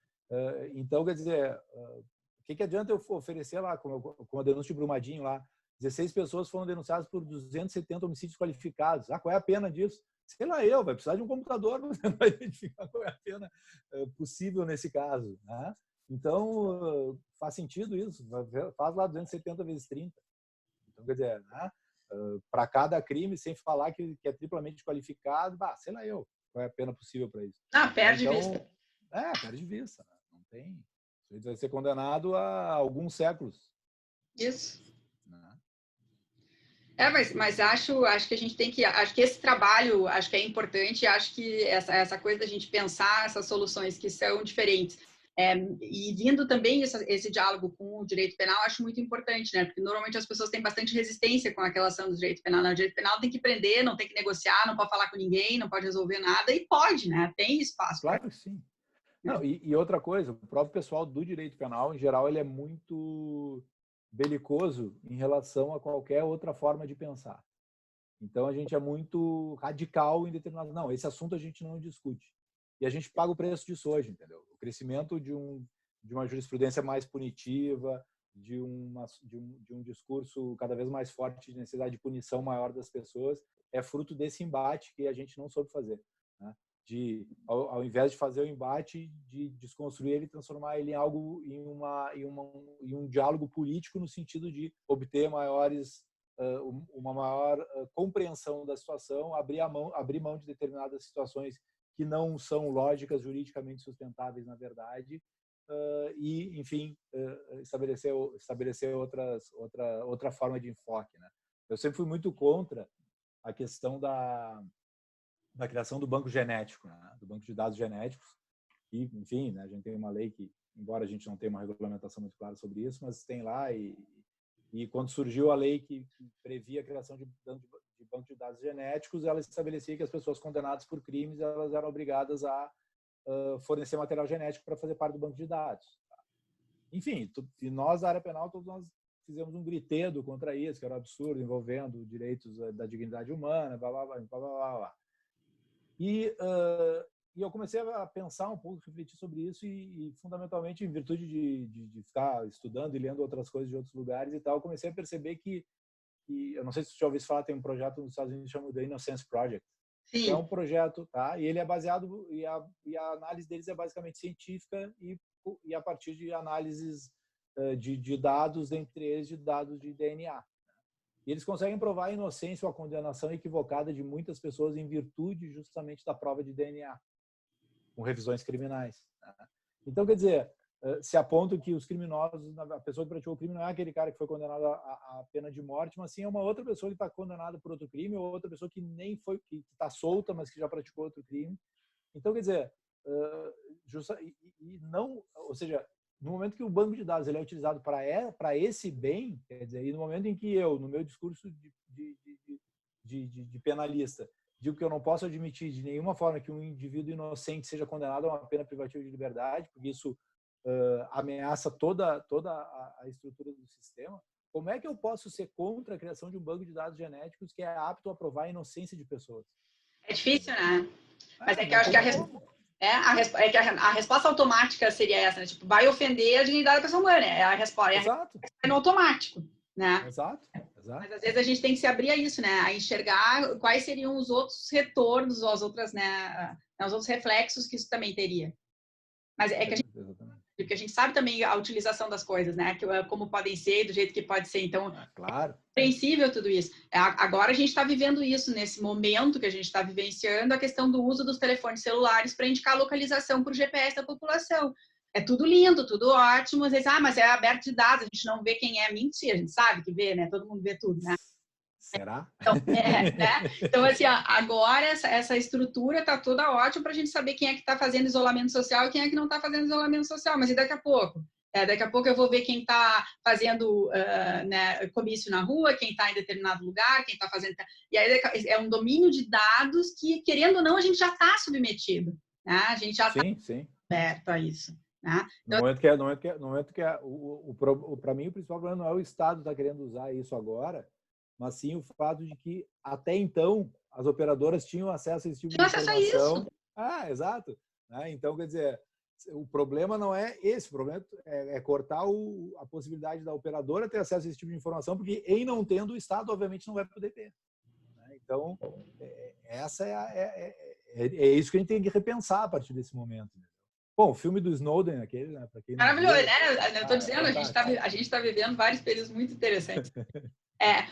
Então, quer dizer, o que adianta eu oferecer lá, com a denúncia de Brumadinho lá, 16 pessoas foram denunciadas por 270 homicídios qualificados. Qual é a pena disso? Sei lá vai precisar de um computador para você não identificar qual é a pena possível nesse caso, né? Então, faz sentido isso. Faz lá 270 vezes 30. Então, quer dizer, né? Para cada crime, sem falar que é triplamente qualificado, sei lá qual é a pena possível para isso. Perde vista. Perde vista. Né? Não tem. Ele vai ser condenado a alguns séculos. Isso. Mas acho que a gente tem que... Acho que esse trabalho, acho que é importante, acho que essa coisa da gente pensar essas soluções que são diferentes, e vindo também esse diálogo com o direito penal, acho muito importante, né? Porque normalmente as pessoas têm bastante resistência com aquela ação do direito penal. O direito penal tem que prender, não tem que negociar, não pode falar com ninguém, não pode resolver nada, e pode, né? Tem espaço. Claro que sim. Não, e outra coisa, o próprio pessoal do direito penal, em geral, ele é muito belicoso em relação a qualquer outra forma de pensar. Então, a gente é muito radical em determinado... Não, esse assunto a gente não discute. E a gente paga o preço disso hoje, entendeu? O crescimento de uma jurisprudência mais punitiva, de um discurso cada vez mais forte de necessidade de punição maior das pessoas, é fruto desse embate que a gente não soube fazer, né? Ao invés de fazer o embate, de desconstruir ele e transformar ele em algo, em um diálogo político no sentido de obter uma maior compreensão da situação, abrir mão de determinadas situações que não são lógicas, juridicamente sustentáveis, na verdade, e, enfim, estabelecer outra forma de enfoque, né? Eu sempre fui muito contra a questão da criação do banco genético, né? Do banco de dados genéticos, e, enfim, né, a gente tem uma lei que, embora a gente não tenha uma regulamentação muito clara sobre isso, mas tem lá, e quando surgiu a lei que previa a criação de banco de dados genéticos, ela estabelecia que as pessoas condenadas por crimes, elas eram obrigadas a fornecer material genético para fazer parte do banco de dados. Enfim, e nós, da área penal, todos nós fizemos um gritedo contra isso, que era um absurdo, envolvendo direitos da dignidade humana, blá, blá, blá, blá, blá, blá. E eu comecei a pensar um pouco, refletir sobre isso e fundamentalmente, em virtude de ficar estudando e lendo outras coisas de outros lugares e tal, comecei a perceber que eu não sei se você já ouviu falar, tem um projeto nos Estados Unidos chamado The Innocence Project. Sim. Que é um projeto, tá? E ele é baseado, e a análise deles é basicamente científica e a partir de análises de dados, entre eles de dados de DNA. E eles conseguem provar a inocência ou a condenação equivocada de muitas pessoas em virtude justamente da prova de DNA, com revisões criminais. Tá? Então, quer dizer, se aponta que os criminosos, a pessoa que praticou o crime não é aquele cara que foi condenado à pena de morte, mas sim é uma outra pessoa que está condenada por outro crime, ou outra pessoa que nem foi, que está solta, mas que já praticou outro crime. Então, quer dizer, não, ou seja, no momento que o banco de dados ele é utilizado para esse bem, quer dizer, e no momento em que eu, no meu discurso de penalista, digo que eu não posso admitir de nenhuma forma que um indivíduo inocente seja condenado a uma pena privativa de liberdade, porque isso ameaça toda a estrutura do sistema, como é que eu posso ser contra a criação de um banco de dados genéticos que é apto a provar a inocência de pessoas? É difícil, né? Mas é que eu acho que a resposta automática seria essa, né? Tipo, vai ofender a dignidade da pessoa humana. É a resposta. Exato. É no automático, né? Exato. Mas às vezes a gente tem que se abrir a isso, né? A enxergar quais seriam os outros retornos, as outras, né? Os outros reflexos que isso também teria. Mas é que porque a gente sabe também a utilização das coisas, né? Como podem ser, do jeito que pode ser. Então, claro. É compreensível tudo isso. Agora a gente está vivendo isso, nesse momento que a gente está vivenciando, a questão do uso dos telefones celulares para indicar a localização por GPS da população. É tudo lindo, tudo ótimo. Às vezes, mas é aberto de dados, a gente não vê quem é. Mentira, a gente sabe que vê, né? Todo mundo vê tudo, né? Será? Então, né? Então assim, agora essa estrutura está toda ótima para a gente saber quem é que está fazendo isolamento social e quem é que não está fazendo isolamento social. Mas e daqui a pouco? Daqui a pouco eu vou ver quem está fazendo né, comício na rua, quem está em determinado lugar, quem está fazendo... E aí é um domínio de dados que, querendo ou não, a gente já está submetido. Né? A gente já está aberto a isso. Né? Então, no momento que para mim, o principal problema não é o Estado estar querendo usar isso agora, mas sim o fato de que, até então, as operadoras tinham acesso a esse tipo de informação Exato. Né? Então, quer dizer, o problema não é esse, o problema é cortar a possibilidade da operadora ter acesso a esse tipo de informação, porque em não tendo, o Estado, obviamente, não vai poder ter. Né? Então, essa é isso que a gente tem que repensar a partir desse momento. Né? Bom, o filme do Snowden, aquele, né, para quem não Maravilhoso, viu, né? Eu estou dizendo, a gente tá vivendo vários períodos muito interessantes.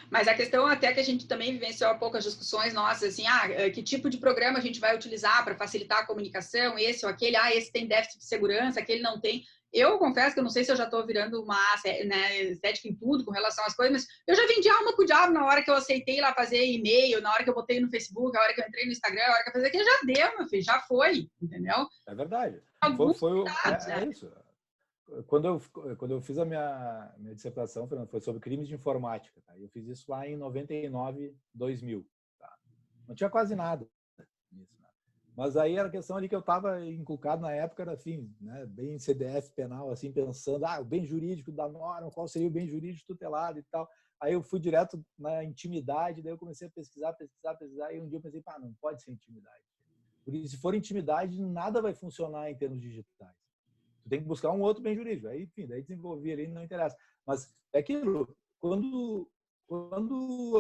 Mas a questão até que a gente também vivenciou há pouco as discussões nossas, assim, que tipo de programa a gente vai utilizar para facilitar a comunicação, esse ou aquele, esse tem déficit de segurança, aquele não tem. Eu confesso que eu não sei se eu já estou virando uma, né, estética em tudo com relação às coisas, mas eu já vendi alma pro diabo na hora que eu aceitei lá fazer e-mail, na hora que eu botei no Facebook, na hora que eu entrei no Instagram, na hora que eu fiz aquilo, já deu, meu filho, já foi, entendeu? É verdade. Né? Isso. Quando eu fiz a minha dissertação, Fernando, foi sobre crimes de informática. Tá? Eu fiz isso lá em 99, 2000. Tá? Não tinha quase nada nisso. Né? Mas aí era a questão ali que eu estava inculcado na época, era assim, né, bem CDF penal, assim, pensando, o bem jurídico da norma, qual seria o bem jurídico tutelado e tal. Aí eu fui direto na intimidade, daí eu comecei a pesquisar, e um dia eu pensei, não pode ser intimidade. Porque se for intimidade, nada vai funcionar em termos digitais. Tu tem que buscar um outro bem jurídico. Aí, enfim, daí desenvolvi ali, não interessa. Mas é aquilo, quando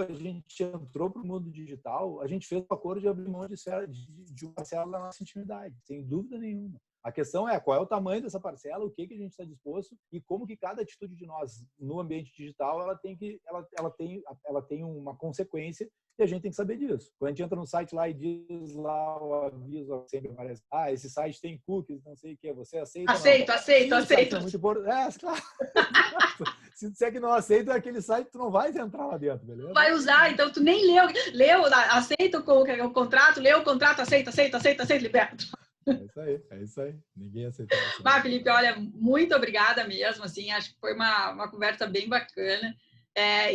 a gente entrou para o mundo digital, a gente fez o acordo de abrir mão de uma parcela da nossa intimidade, sem dúvida nenhuma. A questão é qual é o tamanho dessa parcela, o que a gente está disposto e como que cada atitude de nós no ambiente digital ela tem uma consequência e a gente tem que saber disso. Quando a gente entra no site lá e diz lá o aviso, sempre aparece, esse site tem cookies, não sei o que, você aceita? Aceito. É muito importante. Claro. Se disser que não aceita aquele site, tu não vai entrar lá dentro, beleza? Vai usar, então tu nem leu, aceita o contrato, leu o contrato, aceita, liberta. É isso aí. Ninguém aceitou. Felipe, olha, muito obrigada mesmo, assim, acho que foi uma conversa bem bacana.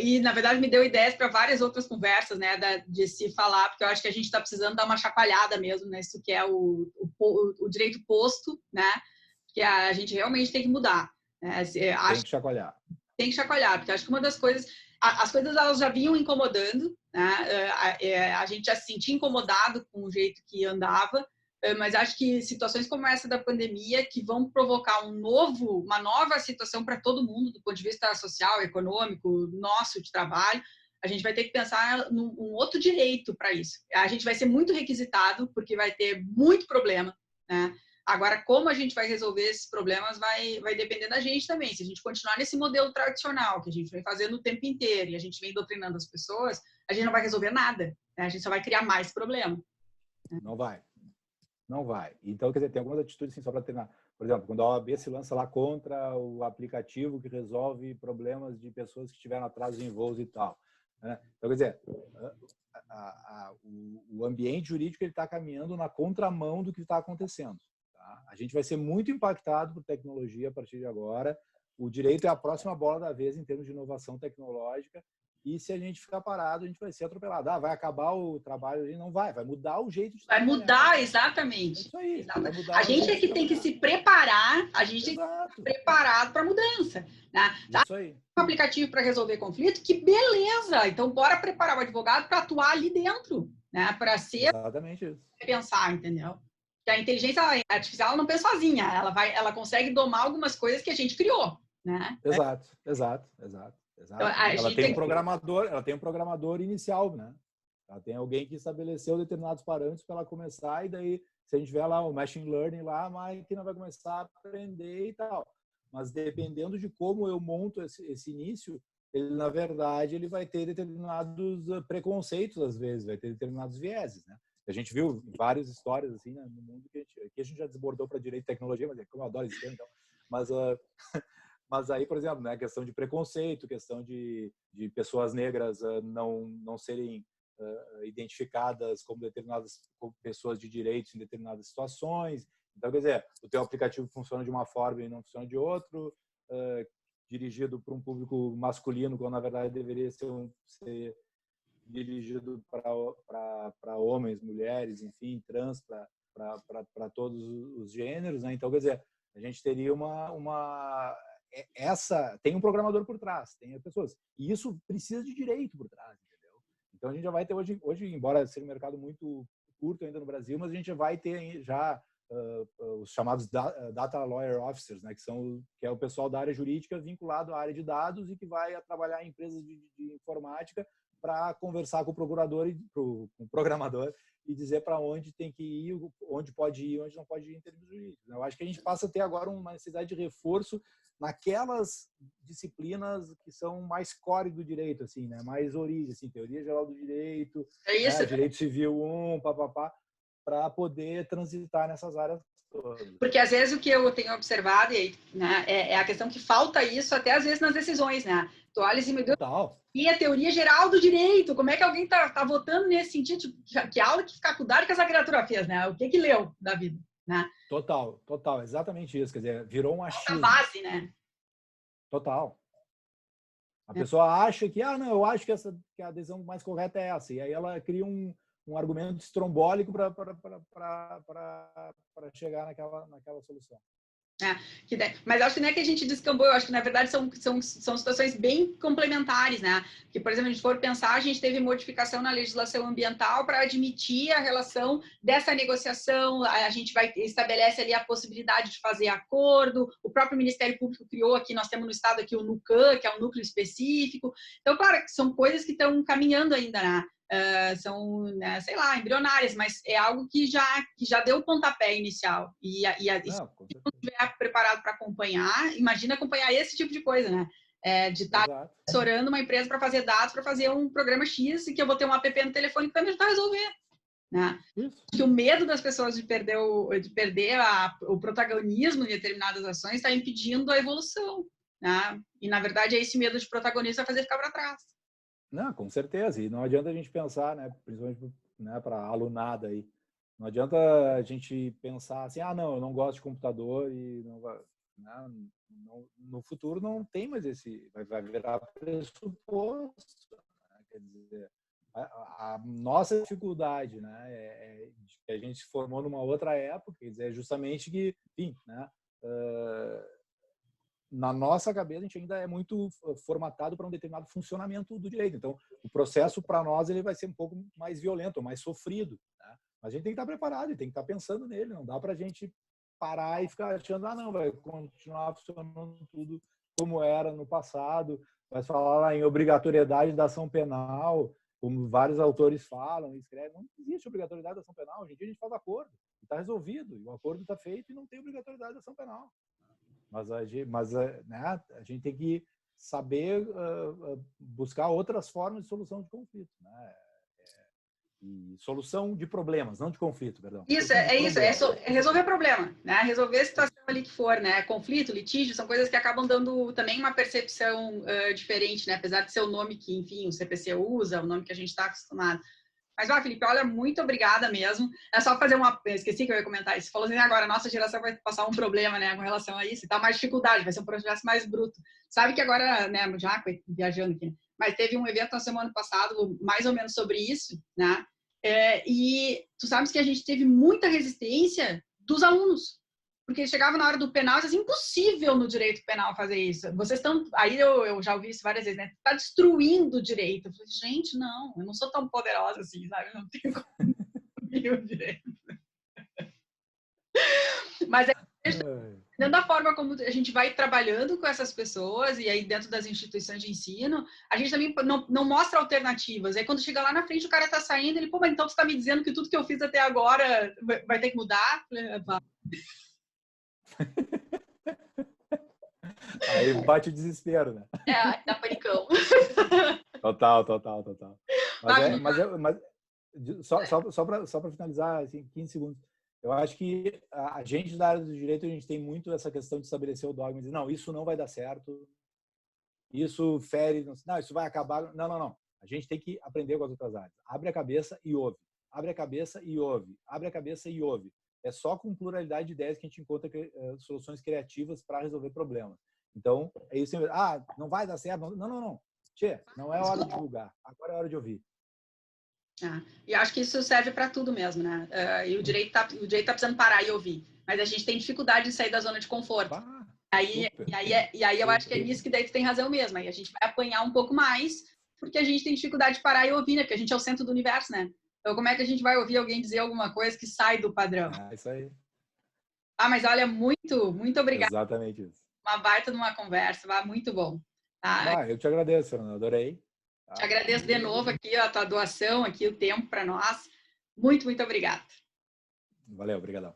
E, na verdade, me deu ideias para várias outras conversas, né, de se falar, porque eu acho que a gente está precisando dar uma chacoalhada mesmo, né, isso que é o direito posto, né, que a gente realmente tem que mudar. Né? Tem que chacoalhar. Tem que chacoalhar, porque acho que uma das coisas, as coisas elas já vinham incomodando, né, a gente já se sentia incomodado com o jeito que andava, mas acho que situações como essa da pandemia que vão provocar uma nova situação para todo mundo, do ponto de vista social, econômico, nosso de trabalho, a gente vai ter que pensar num outro direito para isso. A gente vai ser muito requisitado, porque vai ter muito problema, né? Agora, como a gente vai resolver esses problemas vai depender da gente também. Se a gente continuar nesse modelo tradicional, que a gente vem fazendo o tempo inteiro, e a gente vem doutrinando as pessoas, a gente não vai resolver nada. Né? A gente só vai criar mais problema. Não vai. Não vai. Então, quer dizer, tem algumas atitudes, assim, só para terminar. Por exemplo, quando a OAB se lança lá contra o aplicativo que resolve problemas de pessoas que tiveram atraso em voos e tal. Né? Então, quer dizer, o ambiente jurídico está caminhando na contramão do que está acontecendo. Tá? A gente vai ser muito impactado por tecnologia a partir de agora. O direito é a próxima bola da vez em termos de inovação tecnológica. E se a gente ficar parado, a gente vai ser atropelado. Vai acabar o trabalho ali? Não vai mutar o jeito de trabalhar. Vai mudar, exatamente. É isso aí. Vai mudar a gente é que tem que se preparar, a gente tem que estar preparado para a mudança. Né? Isso aí. Um aplicativo para resolver conflito, que beleza! Então, bora preparar o advogado para atuar ali dentro, né? Para ser... Exatamente isso. Pensar, entendeu? Porque a inteligência artificial não pensa sozinha, ela consegue domar algumas coisas que a gente criou, né? Exato. Então, ela tem um programador inicial, né? Ela tem alguém que estabeleceu determinados parâmetros para ela começar e daí, se a gente tiver lá o machine learning lá, a máquina vai começar a aprender e tal. Mas dependendo de como eu monto esse início, ele, na verdade, ele vai ter determinados preconceitos, às vezes, vai ter determinados vieses, né? A gente viu várias histórias assim, né, no mundo que a gente já desbordou para direito e tecnologia, mas como eu adoro esse tema, então. Mas aí, por exemplo, né, questão de preconceito, questão de pessoas negras não serem identificadas como determinadas pessoas de direitos em determinadas situações. Então, quer dizer, o teu aplicativo funciona de uma forma e não funciona de outro, dirigido para um público masculino, quando na verdade deveria ser dirigido para homens, mulheres, enfim, trans, para todos os gêneros, né? Então, quer dizer, a gente teria tem um programador por trás, tem as pessoas. E isso precisa de direito por trás, entendeu? Então, a gente já vai ter hoje embora seja um mercado muito curto ainda no Brasil, mas a gente vai ter já os chamados Data Lawyer Officers, né, que é o pessoal da área jurídica vinculado à área de dados e que vai trabalhar em empresas de informática para conversar com o procurador e com o programador e dizer para onde tem que ir, onde pode ir, onde não pode ir em termos jurídicos. Eu acho que a gente passa a ter agora uma necessidade de reforço naquelas disciplinas que são mais core do direito, assim, né? Mais origem, assim, teoria geral do direito, isso, né? Direito civil para poder transitar nessas áreas todas. Porque às vezes o que eu tenho observado, né, é a questão que falta isso até às vezes nas decisões, né? Tu olha assim, meu Deus, e a teoria geral do direito, como é que alguém tá votando nesse sentido? Tipo, que aula, que faculdade que essa criatura fez, né? O que leu da vida, né? Total, exatamente isso. Quer dizer, virou um achismo. A base, né? Total. A pessoa acha que, não, eu acho que a decisão mais correta é essa. E aí ela cria um argumento estrombólico para chegar naquela solução. Mas acho que não é que a gente descambou, eu acho que na verdade são situações bem complementares, né? Que, por exemplo, a gente for pensar, a gente teve modificação na legislação ambiental para admitir a relação dessa negociação, a gente estabelece ali a possibilidade de fazer acordo, o próprio Ministério Público criou aqui, nós temos no estado aqui o NUCAM, que é um núcleo específico, então, claro, são coisas que estão caminhando ainda, né? São, né, sei lá, embrionárias, mas é algo que já deu o pontapé inicial. Se não estiver preparado para acompanhar, imagina acompanhar esse tipo de coisa, né? De estar assessorando uma empresa para fazer dados, para fazer um programa X, e que eu vou ter um app no telefone que vai me ajudar a resolver. Né? Que o medo das pessoas de perder o protagonismo em determinadas ações está impedindo a evolução. Né? E, na verdade, esse medo de protagonismo vai fazer ficar para trás. Não, com certeza. E não adianta a gente pensar, né, principalmente, né, para a alunada aí, não adianta a gente pensar assim, não, eu não gosto de computador e não vai, né, no futuro não tem mais vai virar pressuposto. Né? Quer dizer, a nossa dificuldade, né, que a gente se formou numa outra época, quer dizer, é justamente que, enfim, né, na nossa cabeça, a gente ainda é muito formatado para um determinado funcionamento do direito. Então, o processo, para nós, ele vai ser um pouco mais violento, mais sofrido. Né? Mas a gente tem que estar preparado, tem que estar pensando nele. Não dá para a gente parar e ficar achando, não, vai continuar funcionando tudo como era no passado. Vai falar lá em obrigatoriedade da ação penal, como vários autores falam e escrevem. Não existe obrigatoriedade da ação penal. Hoje em dia a gente faz acordo. Está resolvido. E o acordo está feito e não tem obrigatoriedade da ação penal. Mas né, a gente tem que saber buscar outras formas de solução de conflito. Né? E solução de problemas, não de conflito, perdão. Isso, é resolver problema, né? Resolver a situação ali que for, né? Conflito, litígio, são coisas que acabam dando também uma percepção diferente, né? Apesar de ser o nome que, enfim, o CPC usa, o nome que a gente está acostumado. Mas, Felipe, olha, muito obrigada mesmo. É só fazer esqueci que eu ia comentar isso. Você falou assim, agora a nossa geração vai passar um problema, né, com relação a isso. Tá mais dificuldade, vai ser um processo mais bruto. Sabe que agora, né, já viajando aqui, mas teve um evento na semana passada, mais ou menos sobre isso, né? E tu sabes que a gente teve muita resistência dos alunos. Porque chegava na hora do penal, é impossível no direito penal fazer isso. Vocês estão... Aí eu já ouvi isso várias vezes, né? Está destruindo o direito. Eu falei, gente, não, eu não sou tão poderosa assim, sabe? Eu não tenho como destruir o direito. Mas dentro da forma como a gente vai trabalhando com essas pessoas e aí dentro das instituições de ensino, a gente também não mostra alternativas. Aí quando chega lá na frente, o cara está saindo, ele, mas então você está me dizendo que tudo que eu fiz até agora vai ter que mudar? Aí bate o desespero, né? Dá panicão. Total. Mas só para finalizar, assim, 15 segundos. Eu acho que a gente da área do direito, a gente tem muito essa questão de estabelecer o dogma, dizer, não, isso não vai dar certo, isso fere, não, isso vai acabar. Não. A gente tem que aprender com as outras áreas. Abre a cabeça e ouve. Abre a cabeça e ouve. Abre a cabeça e ouve. É só com pluralidade de ideias que a gente encontra soluções criativas para resolver problemas. Então, é isso. Não vai dar certo. Não. Tchê, não é hora de julgar. Agora é hora de ouvir. E acho que isso serve para tudo mesmo, né? E o direito tá precisando parar e ouvir. Mas a gente tem dificuldade de sair da zona de conforto. Aí eu acho que é nisso que daí tu tem razão mesmo. Aí a gente vai apanhar um pouco mais, porque a gente tem dificuldade de parar e ouvir, né? Porque a gente é o centro do universo, né? Então, como é que a gente vai ouvir alguém dizer alguma coisa que sai do padrão? É isso aí. Mas olha, muito obrigada. Exatamente isso. Uma baita de uma conversa, muito bom. Tá? Eu te agradeço, Fernando, adorei. Te agradeço de novo aqui a tua doação, aqui o tempo para nós. Muito obrigada. Valeu, obrigadão.